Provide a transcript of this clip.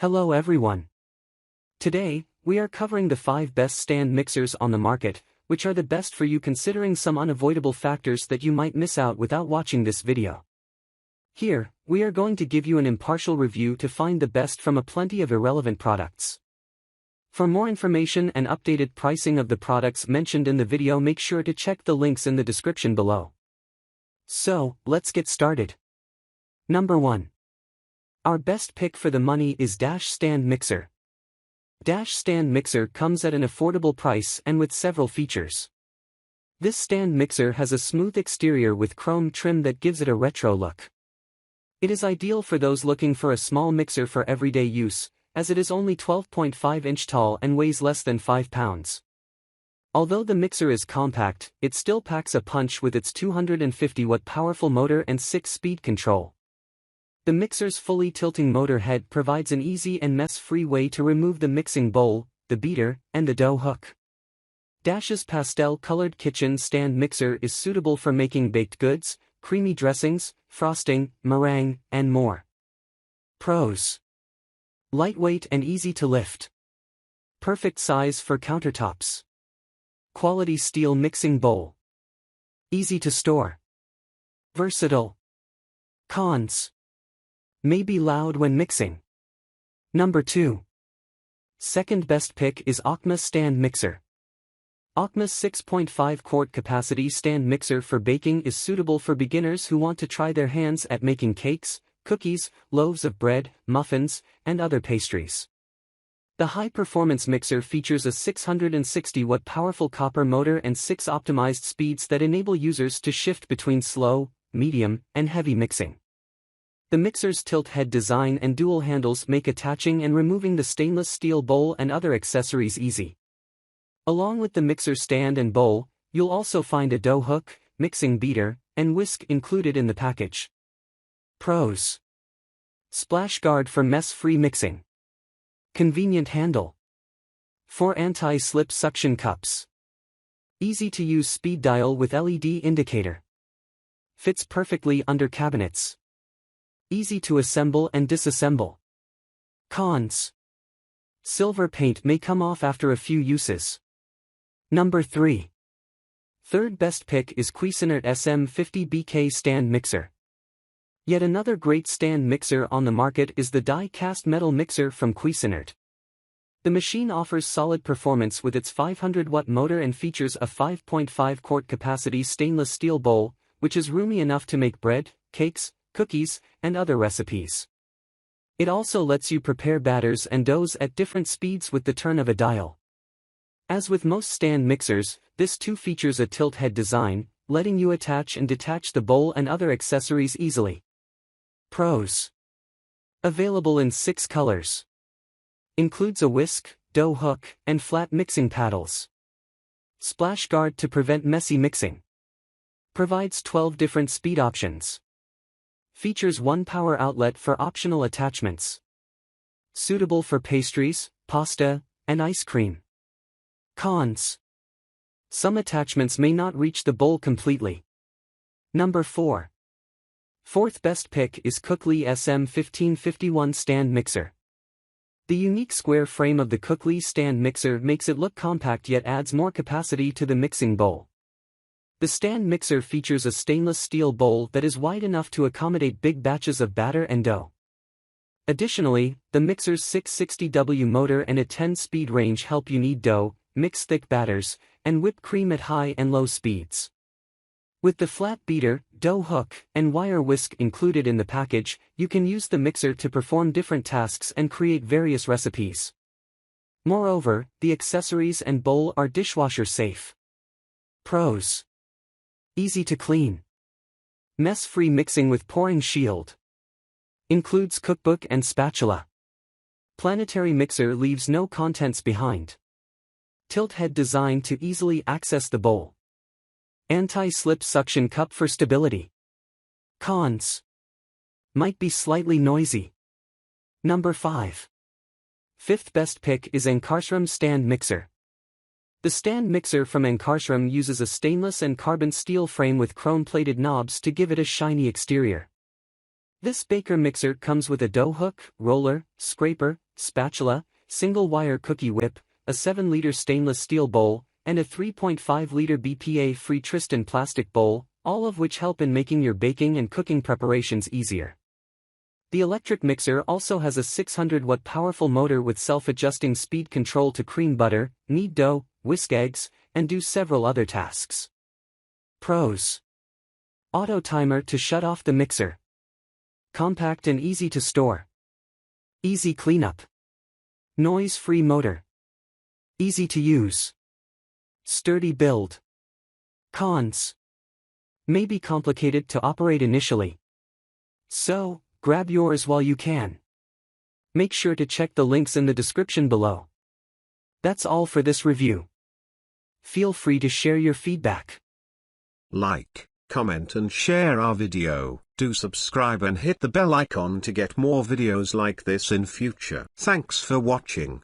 Hello everyone. Today, we are covering the 5 best stand mixers on the market, which are the best for you considering some unavoidable factors that you might miss out without watching this video. Here, we are going to give you an impartial review to find the best from a plenty of irrelevant products. For more information and updated pricing of the products mentioned in the video, make sure to check the links in the description below. So, let's get started. Number 1. Our best pick for the money is Stand Mixer. Stand Mixer comes at an affordable price and with several features. This stand mixer has a smooth exterior with chrome trim that gives it a retro look. It is ideal for those looking for a small mixer for everyday use, as it is only 12.5 inch tall and weighs less than 5 pounds. Although the mixer is compact, it still packs a punch with its 250-watt powerful motor and 6-speed control. The mixer's fully tilting motor head provides an easy and mess-free way to remove the mixing bowl, the beater, and the dough hook. Dash's pastel-colored kitchen stand mixer is suitable for making baked goods, creamy dressings, frosting, meringue, and more. Pros: lightweight and easy to lift. Perfect size for countertops. Quality steel mixing bowl. Easy to store. Versatile. Cons: may be loud when mixing. Number 2. Second best pick is Aucma Stand Mixer. Aucma's 6.5 quart capacity stand mixer for baking is suitable for beginners who want to try their hands at making cakes, cookies, loaves of bread, muffins, and other pastries. The high-performance mixer features a 660-watt powerful copper motor and 6 optimized speeds that enable users to shift between slow, medium, and heavy mixing. The mixer's tilt head design and dual handles make attaching and removing the stainless steel bowl and other accessories easy. Along with the mixer stand and bowl, you'll also find a dough hook, mixing beater, and whisk included in the package. Pros: splash guard for mess-free mixing. Convenient handle. 4 anti-slip suction cups. Easy-to-use speed dial with LED indicator. Fits perfectly under cabinets. Easy to assemble and disassemble. Cons: silver paint may come off after a few uses. Number 3. Third best pick is Cuisinart SM50BK Stand Mixer. Yet another great stand mixer on the market is the die-cast metal mixer from Cuisinart. The machine offers solid performance with its 500-watt motor and features a 5.5 quart capacity stainless steel bowl, which is roomy enough to make bread, cakes, cookies, and other recipes. It also lets you prepare batters and doughs at different speeds with the turn of a dial. As with most stand mixers, this too features a tilt head design, letting you attach and detach the bowl and other accessories easily. Pros: available in 6 colors. Includes a whisk, dough hook, and flat mixing paddles. Splash guard to prevent messy mixing. Provides 12 different speed options. Features 1 power outlet for optional attachments. Suitable for pastries, pasta, and ice cream. Cons: some attachments may not reach the bowl completely. Number 4. Fourth best pick is COOKLEE SM1551 Stand Mixer. The unique square frame of the COOKLEE stand mixer makes it look compact yet adds more capacity to the mixing bowl. The stand mixer features a stainless steel bowl that is wide enough to accommodate big batches of batter and dough. Additionally, the mixer's 660W motor and a 10-speed range help you knead dough, mix thick batters, and whip cream at high and low speeds. With the flat beater, dough hook, and wire whisk included in the package, you can use the mixer to perform different tasks and create various recipes. Moreover, the accessories and bowl are dishwasher safe. Pros: easy to clean. Mess-free mixing with pouring shield. Includes cookbook and spatula. Planetary mixer leaves no contents behind. Tilt head designed to easily access the bowl. Anti-slip suction cup for stability. Cons: might be slightly noisy. Number 5. Fifth best pick is Ankarsrum Stand Mixer. The stand mixer from Ankarsrum uses a stainless and carbon steel frame with chrome-plated knobs to give it a shiny exterior. This baker mixer comes with a dough hook, roller, scraper, spatula, single-wire cookie whip, a 7-liter stainless steel bowl, and a 3.5-liter BPA-free Tristan plastic bowl, all of which help in making your baking and cooking preparations easier. The electric mixer also has a 600-watt powerful motor with self-adjusting speed control to cream butter, knead dough, whisk eggs, and do several other tasks. Pros: auto timer to shut off the mixer. Compact and easy to store. Easy cleanup. Noise-free motor. Easy to use. Sturdy build. Cons: may be complicated to operate initially. So, grab yours while you can. Make sure to check the links in the description below. That's all for this review. Feel free to share your feedback. Like, comment and share our video. Do subscribe and hit the bell icon to get more videos like this in future. Thanks for watching.